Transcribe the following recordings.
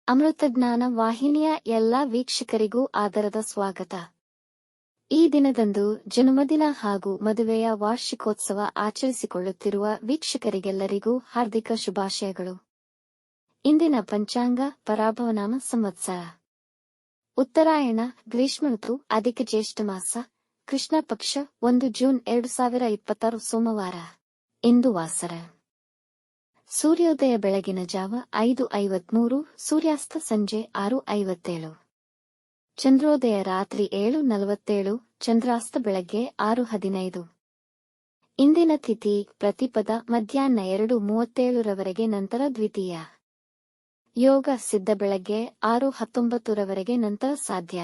ಅಮೃತಜ್ಞಾನ ವಾಹಿನಿಯ ಎಲ್ಲಾ ವೀಕ್ಷಕರಿಗೂ ಆದರದ ಸ್ವಾಗತ. ಈ ದಿನದಂದು ಜನ್ಮದಿನ ಹಾಗೂ ಮದುವೆಯ ವಾರ್ಷಿಕೋತ್ಸವ ಆಚರಿಸಿಕೊಳ್ಳುತ್ತಿರುವ ವೀಕ್ಷಕರಿಗೆಲ್ಲರಿಗೂ ಹಾರ್ದಿಕ ಶುಭಾಶಯಗಳು. ಇಂದಿನ ಪಂಚಾಂಗ ಪರಾಭವನಾಮ ಸಂವತ್ಸರ ಉತ್ತರಾಯಣ ಗ್ರೀಷ್ಮ ಋತು ಅಧಿಕ ಜ್ಯೇಷ್ಠ ಮಾಸ ಕೃಷ್ಣ ಪಕ್ಷ 1 ಜೂನ್ 2026 ಸೋಮವಾರ. ಇಂದು ವಾಸರ. ಸೂರ್ಯೋದಯ ಬೆಳಗಿನ ಜಾವ 5:53, ಸೂರ್ಯಾಸ್ತ ಸಂಜೆ 6:57. ಚಂದ್ರೋದಯ ರಾತ್ರಿ 7:47, ಚಂದ್ರಾಸ್ತ ಬೆಳಗ್ಗೆ 6:15. ಇಂದಿನ ತಿಥಿ ಪ್ರತಿಪದ ಮಧ್ಯಾಹ್ನ 2:37 ರವರೆಗೆ, ನಂತರ ದ್ವಿತೀಯ. ಯೋಗ ಸಿದ್ಧ ಬೆಳಗ್ಗೆ 6:19 ರವರೆಗೆ, ನಂತರ ಸಾಧ್ಯ.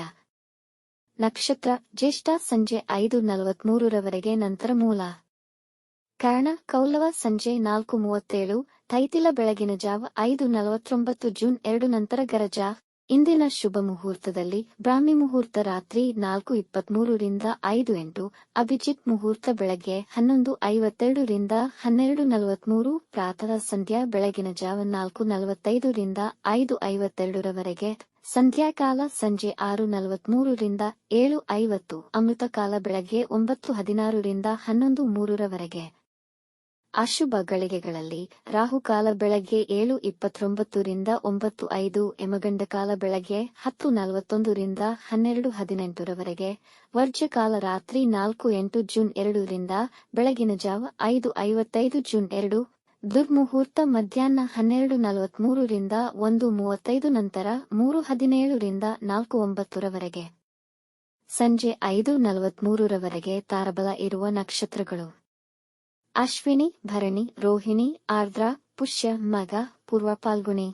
ನಕ್ಷತ್ರ ಜ್ಯೇಷ್ಠ ಸಂಜೆ 5:43 ರವರೆಗೆ, ನಂತರ ಮೂಲ. ಕರ್ಣ ಕೌಲವ ಸಂಜೆ 4:37, ತೈತಿಲ ಬೆಳಗಿನ ಜಾವ 5:49 ಜೂನ್ 2 ನಂತರ ಗರಜ. ಇಂದಿನ ಶುಭ ಮುಹೂರ್ತದಲ್ಲಿ ಬ್ರಾಹ್ಮಿ ಮುಹೂರ್ತ ರಾತ್ರಿ 4:23 ರಿಂದ 5:08, ಅಭಿಜಿತ್ ಮುಹೂರ್ತ ಬೆಳಗ್ಗೆ 11:52 ರಿಂದ 12:43, ಪ್ರಾತಃ ಸಂಧ್ಯಾ ಬೆಳಗಿನ ಜಾವ 4:45 ರಿಂದ 5:52 ರವರೆಗೆ, ಸಂಧ್ಯಾಕಾಲ ಸಂಜೆ 6:43 ರಿಂದ 7:50, ಅಮೃತ ಕಾಲ ಬೆಳಗ್ಗೆ 9:16 ರಿಂದ 11:03 ರವರೆಗೆ. ಅಶುಭ ಗಳಿಗೆಗಳಲ್ಲಿ ರಾಹುಕಾಲ ಬೆಳಗ್ಗೆ 7:29 ರಿಂದ 9:05, ಯಮಗಂಡ ಕಾಲ ಬೆಳಗ್ಗೆ 10:41 ರಿಂದ 12:18 ರವರೆಗೆ, ವರ್ಜ್ಯಕಾಲ ರಾತ್ರಿ 4:08 ಜೂನ್ 2 ರಿಂದ ಬೆಳಗಿನ ಜಾವ 5:55 ಜೂನ್ 2, ದುರ್ಮುಹೂರ್ತ ಮಧ್ಯಾಹ್ನ 12:43 ರಿಂದ 1:35, ನಂತರ 3:17 ರಿಂದ 4:09 ರವರೆಗೆ. ಸಂಜೆ 5:43 ರವರೆಗೆ ತಾರಬಲ ಇರುವ ನಕ್ಷತ್ರಗಳು: ಅಶ್ವಿನಿ, ಭರಣಿ, ರೋಹಿಣಿ, ಆರ್ದ್ರ, ಪುಷ್ಯ, ಮಗ, ಪೂರ್ವ ಫಾಲ್ಗುಣಿ,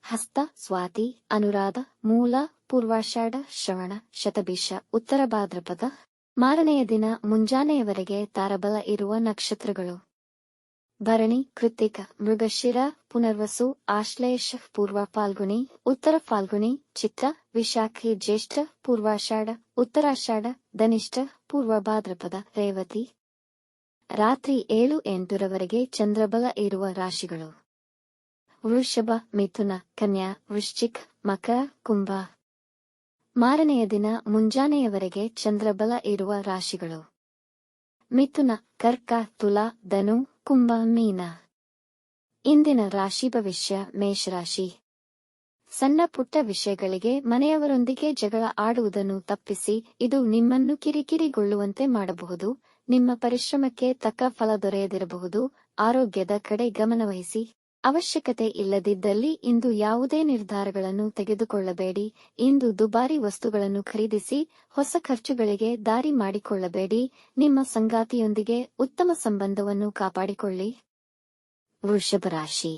ಹಸ್ತ, ಸ್ವಾತಿ, ಅನುರಾಧ, ಮೂಲ, ಪೂರ್ವಾಷಾಢ, ಶ್ರವಣ, ಶತಭಿಷ, ಉತ್ತರ ಭಾದ್ರಪದ. ಮಾರನೆಯ ದಿನ ಮುಂಜಾನೆಯವರೆಗೆ ತಾರಬಲ ಇರುವ ನಕ್ಷತ್ರಗಳು: ಭರಣಿ, ಕೃತ್ತಿಕ, ಮೃಗಶಿರ, ಪುನರ್ವಸು, ಆಶ್ಲೇಷ, ಪೂರ್ವ ಫಾಲ್ಗುಣಿ, ಉತ್ತರ ಫಾಲ್ಗುಣಿ, ಚಿತ್ರ, ವಿಶಾಖಿ, ಜ್ಯೇಷ್ಠ, ಪೂರ್ವಾಷಾಢ, ಉತ್ತರಾಷಾಢ, ಧನಿಷ್ಠ, ಪೂರ್ವ ಭಾದ್ರಪದ, ರೇವತಿ. ರಾತ್ರಿ 7:08 ರವರೆಗೆ ಚಂದ್ರಬಲ ಇರುವ ರಾಶಿಗಳು: ವೃಷಭ, ಮಿಥುನ, ಕನ್ಯಾ, ವೃಶ್ಚಿಕ್, ಮಕರ, ಕುಂಭ. ಮಾರನೆಯ ದಿನ ಮುಂಜಾನೆಯವರೆಗೆ ಚಂದ್ರಬಲ ಇರುವ ರಾಶಿಗಳು: ಮಿಥುನ, ಕರ್ಕ, ತುಲಾ, ಧನು, ಕುಂಭ, ಮೀನ. ಇಂದಿನ ರಾಶಿ ಭವಿಷ್ಯ: ಮೇಷರಾಶಿ. ಸಣ್ಣ ಪುಟ್ಟ ವಿಷಯಗಳಿಗೆ ಮನೆಯವರೊಂದಿಗೆ ಜಗಳ ಆಡುವುದನ್ನು ತಪ್ಪಿಸಿ, ಇದು ನಿಮ್ಮನ್ನು ಕಿರಿಕಿರಿಗೊಳ್ಳುವಂತೆ ಮಾಡಬಹುದು. ನಿಮ್ಮ ಪರಿಶ್ರಮಕ್ಕೆ ತಕ್ಕ ಫಲ ದೊರೆಯದಿರಬಹುದು. ಆರೋಗ್ಯದ ಕಡೆ ಗಮನವಹಿಸಿ. ಅವಶ್ಯಕತೆ ಇಲ್ಲದಿದ್ದಲ್ಲಿ ಇಂದು ಯಾವುದೇ ನಿರ್ಧಾರಗಳನ್ನು ತೆಗೆದುಕೊಳ್ಳಬೇಡಿ. ಇಂದು ದುಬಾರಿ ವಸ್ತುಗಳನ್ನು ಖರೀದಿಸಿ ಹೊಸ ಖರ್ಚುಗಳಿಗೆ ದಾರಿ ಮಾಡಿಕೊಳ್ಳಬೇಡಿ. ನಿಮ್ಮ ಸಂಗಾತಿಯೊಂದಿಗೆ ಉತ್ತಮ ಸಂಬಂಧವನ್ನು ಕಾಪಾಡಿಕೊಳ್ಳಿ. ವೃಷಭ ರಾಶಿ.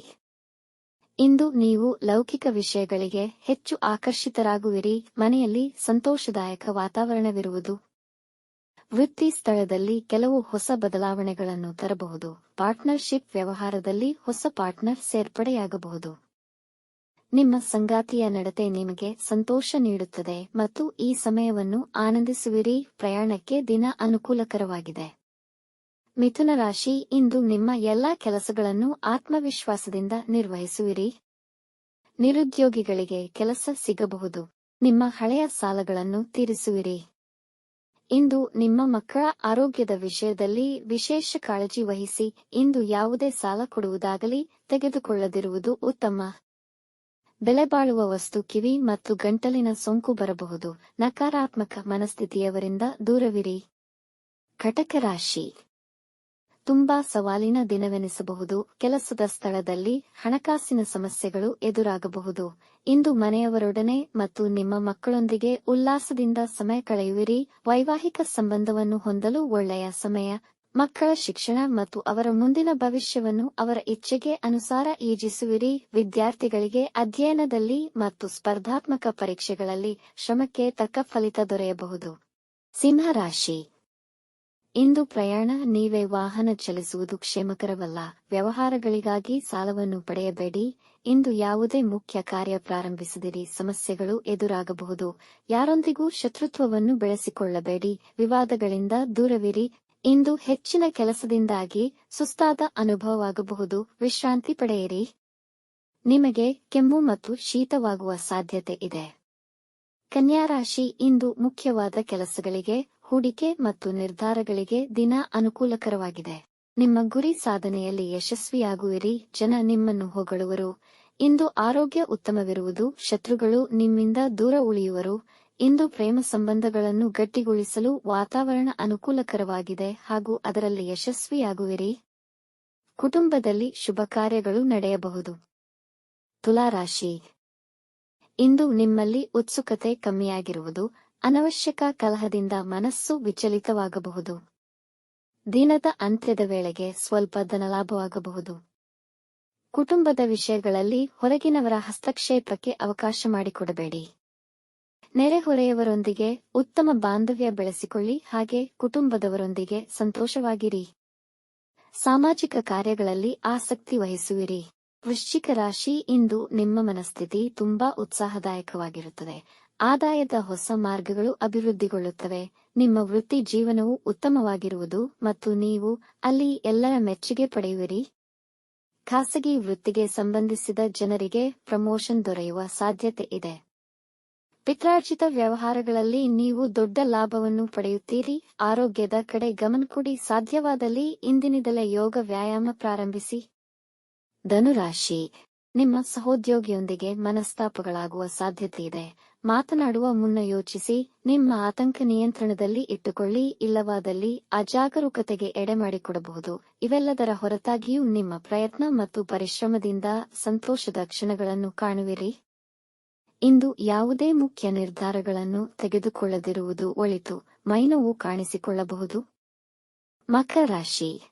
ಇಂದು ನೀವು ಲೌಕಿಕ ವಿಷಯಗಳಿಗೆ ಹೆಚ್ಚು ಆಕರ್ಷಿತರಾಗುವಿರಿ. ಮನೆಯಲ್ಲಿ ಸಂತೋಷದಾಯಕ ವಾತಾವರಣವಿರುವುದು. ವೃತ್ತಿ ಸ್ಥಳದಲ್ಲಿ ಕೆಲವು ಹೊಸ ಬದಲಾವಣೆಗಳನ್ನು ತರಬಹುದು. ಪಾರ್ಟ್ನರ್ಶಿಪ್ ವ್ಯವಹಾರದಲ್ಲಿ ಹೊಸ ಪಾರ್ಟ್ನರ್ ಸೇರ್ಪಡೆಯಾಗಬಹುದು. ನಿಮ್ಮ ಸಂಗಾತಿಯ ನಡತೆ ನಿಮಗೆ ಸಂತೋಷ ನೀಡುತ್ತದೆ ಮತ್ತು ಈ ಸಮಯವನ್ನು ಆನಂದಿಸುವಿರಿ. ಪ್ರಯಾಣಕ್ಕೆ ದಿನ ಅನುಕೂಲಕರವಾಗಿದೆ. ಮಿಥುನ ರಾಶಿ. ಇಂದು ನಿಮ್ಮ ಎಲ್ಲಾ ಕೆಲಸಗಳನ್ನು ಆತ್ಮವಿಶ್ವಾಸದಿಂದ ನಿರ್ವಹಿಸುವಿರಿ. ನಿರುದ್ಯೋಗಿಗಳಿಗೆ ಕೆಲಸ ಸಿಗಬಹುದು. ನಿಮ್ಮ ಹಳೆಯ ಸಾಲಗಳನ್ನು ತೀರಿಸುವಿರಿ. ಇಂದು ನಿಮ್ಮ ಮಕ್ಕಳ ಆರೋಗ್ಯದ ವಿಷಯದಲ್ಲಿ ವಿಶೇಷ ಕಾಳಜಿ ವಹಿಸಿ. ಇಂದು ಯಾವುದೇ ಸಾಲ ಕೊಡುವುದಾಗಲಿ ತೆಗೆದುಕೊಳ್ಳದಿರುವುದು ಉತ್ತಮ. ಬೆಲೆಬಾಳುವ ವಸ್ತು, ಕಿವಿ ಮತ್ತು ಗಂಟಲಿನ ಸೋಂಕು ಬರಬಹುದು. ನಕಾರಾತ್ಮಕ ಮನಸ್ಥಿತಿಯವರಿಂದ ದೂರವಿರಿ. ಕಟಕ ರಾಶಿ. ತುಂಬಾ ಸವಾಲಿನ ದಿನವೆನಿಸಬಹುದು. ಕೆಲಸದ ಸ್ಥಳದಲ್ಲಿ ಹಣಕಾಸಿನ ಸಮಸ್ಯೆಗಳು ಎದುರಾಗಬಹುದು. ಇಂದು ಮನೆಯವರೊಡನೆ ಮತ್ತು ನಿಮ್ಮ ಮಕ್ಕಳೊಂದಿಗೆ ಉಲ್ಲಾಸದಿಂದ ಸಮಯ ಕಳೆಯುವಿರಿ. ವೈವಾಹಿಕ ಸಂಬಂಧವನ್ನು ಹೊಂದಲು ಒಳ್ಳೆಯ ಸಮಯ. ಮಕ್ಕಳ ಶಿಕ್ಷಣ ಮತ್ತು ಅವರ ಮುಂದಿನ ಭವಿಷ್ಯವನ್ನು ಅವರ ಇಚ್ಛೆಗೆ ಅನುಸಾರ ಯೋಜಿಸುವಿರಿ. ವಿದ್ಯಾರ್ಥಿಗಳಿಗೆ ಅಧ್ಯಯನದಲ್ಲಿ ಮತ್ತು ಸ್ಪರ್ಧಾತ್ಮಕ ಪರೀಕ್ಷೆಗಳಲ್ಲಿ ಶ್ರಮಕ್ಕೆ ತಕ್ಕ ಫಲಿತ ದೊರೆಯಬಹುದು. ಸಿಂಹ ರಾಶಿ. ಇಂದು ಪ್ರಯಾಣ, ನೀವೇ ವಾಹನ ಚಲಿಸುವುದು ಕ್ಷೇಮಕರವಲ್ಲ. ವ್ಯವಹಾರಗಳಿಗಾಗಿ ಸಾಲವನ್ನು ಪಡೆಯಬೇಡಿ. ಇಂದು ಯಾವುದೇ ಮುಖ್ಯ ಕಾರ್ಯ ಪ್ರಾರಂಭಿಸದಿರಿ. ಸಮಸ್ಯೆಗಳು ಎದುರಾಗಬಹುದು. ಯಾರೊಂದಿಗೂ ಶತ್ರುತ್ವವನ್ನು ಬೆಳೆಸಿಕೊಳ್ಳಬೇಡಿ. ವಿವಾದಗಳಿಂದ ದೂರವಿರಿ. ಇಂದು ಹೆಚ್ಚಿನ ಕೆಲಸದಿಂದಾಗಿ ಸುಸ್ತಾದ ಅನುಭವವಾಗಬಹುದು. ವಿಶ್ರಾಂತಿ ಪಡೆಯಿರಿ. ನಿಮಗೆ ಕೆಮ್ಮು ಮತ್ತು ಶೀತವಾಗುವ ಸಾಧ್ಯತೆ ಇದೆ. ಕನ್ಯಾ ರಾಶಿ ಇಂದು ಮುಖ್ಯವಾದ ಕೆಲಸಗಳಿಗೆ, ಹೂಡಿಕೆ ಮತ್ತು ನಿರ್ಧಾರಗಳಿಗೆ ದಿನ ಅನುಕೂಲಕರವಾಗಿದೆ. ನಿಮ್ಮ ಗುರಿ ಸಾಧನೆಯಲ್ಲಿ ಯಶಸ್ವಿಯಾಗುವಿರಿ. ಜನ ನಿಮ್ಮನ್ನು ಹೊಗಳುವರು. ಇಂದು ಆರೋಗ್ಯ ಉತ್ತಮವಿರುವುದು. ಶತ್ರುಗಳು ನಿಮ್ಮಿಂದ ದೂರ ಉಳಿಯುವರು. ಇಂದು ಪ್ರೇಮ ಸಂಬಂಧಗಳನ್ನು ಗಟ್ಟಿಗೊಳಿಸಲು ವಾತಾವರಣ ಅನುಕೂಲಕರವಾಗಿದೆ ಹಾಗೂ ಅದರಲ್ಲಿ ಯಶಸ್ವಿಯಾಗುವಿರಿ. ಕುಟುಂಬದಲ್ಲಿ ಶುಭ ಕಾರ್ಯಗಳು ನಡೆಯಬಹುದು. ತುಲಾರಾಶಿ ಇಂದು ನಿಮ್ಮಲ್ಲಿ ಉತ್ಸುಕತೆ ಕಮ್ಮಿಯಾಗಿರುವುದು. ಅನವಶ್ಯಕ ಕಲಹದಿಂದ ಮನಸ್ಸು ವಿಚಲಿತವಾಗಬಹುದು. ದಿನದ ಅಂತ್ಯದ ವೇಳೆಗೆ ಸ್ವಲ್ಪ ಧನಲಾಭವಾಗಬಹುದು. ಕುಟುಂಬದ ವಿಷಯಗಳಲ್ಲಿ ಹೊರಗಿನವರ ಹಸ್ತಕ್ಷೇಪಕ್ಕೆ ಅವಕಾಶ ಮಾಡಿಕೊಡಬೇಡಿ. ನೆರೆಹೊರೆಯವರೊಂದಿಗೆ ಉತ್ತಮ ಬಾಂಧವ್ಯ ಬೆಳೆಸಿಕೊಳ್ಳಿ. ಹಾಗೆ ಕುಟುಂಬದವರೊಂದಿಗೆ ಸಂತೋಷವಾಗಿರಿ. ಸಾಮಾಜಿಕ ಕಾರ್ಯಗಳಲ್ಲಿ ಆಸಕ್ತಿ ವಹಿಸುವಿರಿ. ವೃಶ್ಚಿಕ ರಾಶಿ ಇಂದು ನಿಮ್ಮ ಮನಸ್ಥಿತಿ ತುಂಬಾ ಉತ್ಸಾಹದಾಯಕವಾಗಿರುತ್ತದೆ. ಆದಾಯದ ಹೊಸ ಮಾರ್ಗಗಳು ಅಭಿವೃದ್ಧಿಗೊಳ್ಳುತ್ತವೆ. ನಿಮ್ಮ ವೃತ್ತಿ ಜೀವನವು ಉತ್ತಮವಾಗಿರುವುದು ಮತ್ತು ನೀವು ಅಲ್ಲಿ ಎಲ್ಲರ ಮೆಚ್ಚುಗೆ ಪಡೆಯುವಿರಿ. ಖಾಸಗಿ ವೃತ್ತಿಗೆ ಸಂಬಂಧಿಸಿದ ಜನರಿಗೆ ಪ್ರಮೋಷನ್ ದೊರೆಯುವ ಸಾಧ್ಯತೆ ಇದೆ. ಪಿತ್ರಾರ್ಜಿತ ವ್ಯವಹಾರಗಳಲ್ಲಿ ನೀವು ದೊಡ್ಡ ಲಾಭವನ್ನು ಪಡೆಯುತ್ತೀರಿ. ಆರೋಗ್ಯದ ಕಡೆ ಗಮನ ಕೊಡಿ. ಸಾಧ್ಯವಾದಲ್ಲಿ ಇಂದಿನಿಂದಲೇ ಯೋಗ ವ್ಯಾಯಾಮ ಪ್ರಾರಂಭಿಸಿ. ಧನುರಾಶಿ ನಿಮ್ಮ ಸಹೋದ್ಯೋಗಿಯೊಂದಿಗೆ ಮನಸ್ತಾಪಗಳಾಗುವ ಸಾಧ್ಯತೆಯಿದೆ. ಮಾತನಾಡುವ ಮುನ್ನ ಯೋಚಿಸಿ. ನಿಮ್ಮ ಆತಂಕ ನಿಯಂತ್ರಣದಲ್ಲಿ ಇಟ್ಟುಕೊಳ್ಳಿ. ಇಲ್ಲವಾದಲ್ಲಿ ಅಜಾಗರೂಕತೆಗೆ ಎಡೆಮಾಡಿಕೊಡಬಹುದು. ಇವೆಲ್ಲದರ ಹೊರತಾಗಿಯೂ ನಿಮ್ಮ ಪ್ರಯತ್ನ ಮತ್ತು ಪರಿಶ್ರಮದಿಂದ ಸಂತೋಷದ ಕ್ಷಣಗಳನ್ನು ಕಾಣುವಿರಿ. ಇಂದು ಯಾವುದೇ ಮುಖ್ಯ ನಿರ್ಧಾರಗಳನ್ನು ತೆಗೆದುಕೊಳ್ಳದಿರುವುದು ಒಳಿತು. ಮೈನೋವು ಕಾಣಿಸಿಕೊಳ್ಳಬಹುದು. ಮಕರ ರಾಶಿ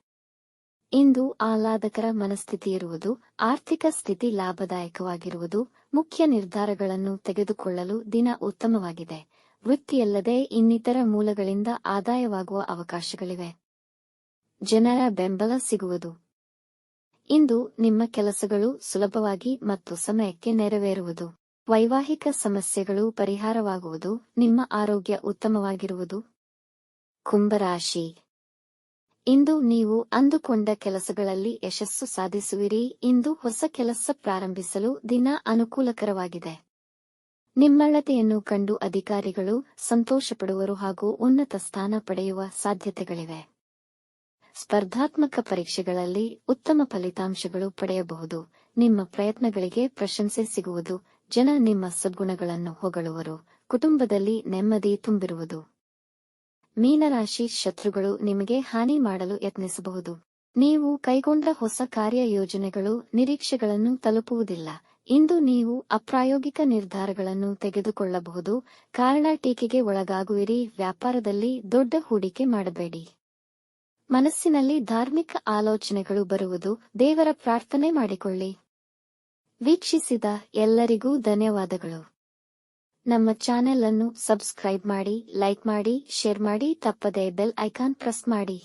ಇಂದು ಆಹ್ಲಾದಕರ ಮನಸ್ಥಿತಿಯಿರುವುದು. ಆರ್ಥಿಕ ಸ್ಥಿತಿ ಲಾಭದಾಯಕವಾಗಿರುವುದು. ಮುಖ್ಯ ನಿರ್ಧಾರಗಳನ್ನು ತೆಗೆದುಕೊಳ್ಳಲು ದಿನ ಉತ್ತಮವಾಗಿದೆ. ವೃತ್ತಿಯಲ್ಲದೆ ಇನ್ನಿತರ ಮೂಲಗಳಿಂದ ಆದಾಯವಾಗುವ ಅವಕಾಶಗಳಿವೆ. ಜನರ ಬೆಂಬಲ ಸಿಗುವುದು. ಇಂದು ನಿಮ್ಮ ಕೆಲಸಗಳು ಸುಲಭವಾಗಿ ಮತ್ತು ಸಮಯಕ್ಕೆ ನೆರವೇರುವುದು. ವೈವಾಹಿಕ ಸಮಸ್ಯೆಗಳು ಪರಿಹಾರವಾಗುವುದು. ನಿಮ್ಮ ಆರೋಗ್ಯ ಉತ್ತಮವಾಗಿರುವುದು. ಕುಂಭರಾಶಿ ಇಂದು ನೀವು ಅಂದುಕೊಂಡ ಕೆಲಸಗಳಲ್ಲಿ ಯಶಸ್ಸು ಸಾಧಿಸುವಿರಿ. ಇಂದು ಹೊಸ ಕೆಲಸ ಪ್ರಾರಂಭಿಸಲು ದಿನ ಅನುಕೂಲಕರವಾಗಿದೆ. ನಿಮ್ಮಳತೆಯನ್ನು ಕಂಡು ಅಧಿಕಾರಿಗಳು ಸಂತೋಷಪಡುವರು ಹಾಗೂ ಉನ್ನತ ಸ್ಥಾನ ಪಡೆಯುವ ಸಾಧ್ಯತೆಗಳಿವೆ. ಸ್ಪರ್ಧಾತ್ಮಕ ಪರೀಕ್ಷೆಗಳಲ್ಲಿ ಉತ್ತಮ ಫಲಿತಾಂಶಗಳು ಪಡೆಯಬಹುದು. ನಿಮ್ಮ ಪ್ರಯತ್ನಗಳಿಗೆ ಪ್ರಶಂಸೆ ಸಿಗುವುದು. ಜನ ನಿಮ್ಮ ಸದ್ಗುಣಗಳನ್ನು ಹೊಗಳುವರು. ಕುಟುಂಬದಲ್ಲಿ ನೆಮ್ಮದಿ ತುಂಬಿರುವುದು. ಮೀನರಾಶಿ ಶತ್ರುಗಳು ನಿಮಗೆ ಹಾನಿ ಮಾಡಲು ಯತ್ನಿಸಬಹುದು. ನೀವು ಕೈಗೊಂಡ ಹೊಸ ಕಾರ್ಯ ಯೋಜನೆಗಳು ನಿರೀಕ್ಷೆಗಳನ್ನು ತಲುಪುವುದಿಲ್ಲ. ಇಂದು ನೀವು ಅಪ್ರಾಯೋಗಿಕ ನಿರ್ಧಾರಗಳನ್ನು ತೆಗೆದುಕೊಳ್ಳಬಹುದು. ಕಾರಣ ಟೀಕೆಗೆ ಒಳಗಾಗುವಿರಿ. ವ್ಯಾಪಾರದಲ್ಲಿ ದೊಡ್ಡ ಹೂಡಿಕೆ ಮಾಡಬೇಡಿ. ಮನಸ್ಸಿನಲ್ಲಿ ಧಾರ್ಮಿಕ ಆಲೋಚನೆಗಳು ಬರುವುದು. ದೇವರ ಪ್ರಾರ್ಥನೆ ಮಾಡಿಕೊಳ್ಳಿ. ವೀಕ್ಷಿಸಿದ ಎಲ್ಲರಿಗೂ ಧನ್ಯವಾದಗಳು. ನಮ್ಮ ಚಾನೆಲ್ ಅನ್ನು ಸಬ್ಸ್ಕ್ರೈಬ್ ಮಾಡಿ, ಲೈಕ್ ಮಾಡಿ, ಶೇರ್ ಮಾಡಿ. ತಪ್ಪದೇ ಬೆಲ್ ಐಕಾನ್ ಪ್ರೆಸ್ ಮಾಡಿ.